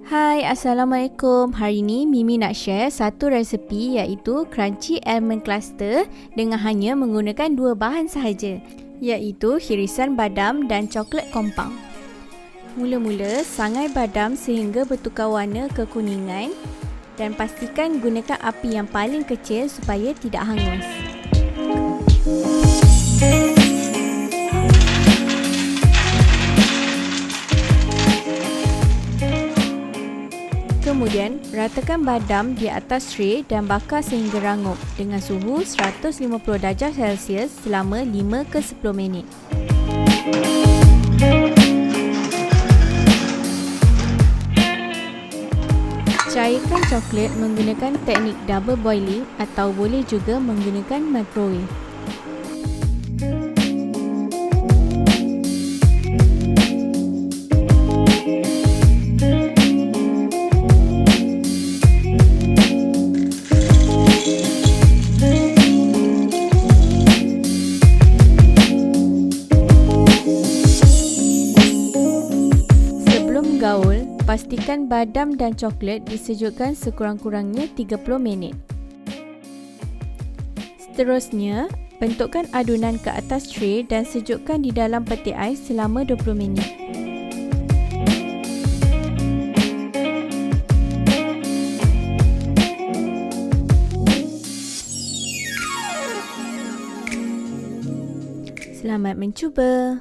Hai, Assalamualaikum. Hari ni Mimi nak share satu resepi iaitu crunchy almond cluster dengan hanya menggunakan dua bahan sahaja, iaitu hirisan badam dan coklat compound. Mula-mula, sangai badam sehingga bertukar warna kekuningan dan pastikan gunakan api yang paling kecil supaya tidak hangus. Kemudian, ratakan badam di atas tray dan bakar sehingga rangup dengan suhu 150 darjah Celsius selama 5 ke 10 minit. Cairkan coklat menggunakan teknik double boiling atau boleh juga menggunakan microwave. Gaul, pastikan badam dan coklat disejukkan sekurang-kurangnya 30 minit. Seterusnya, bentukkan adunan ke atas tray dan sejukkan di dalam peti ais selama 20 minit. Selamat mencuba!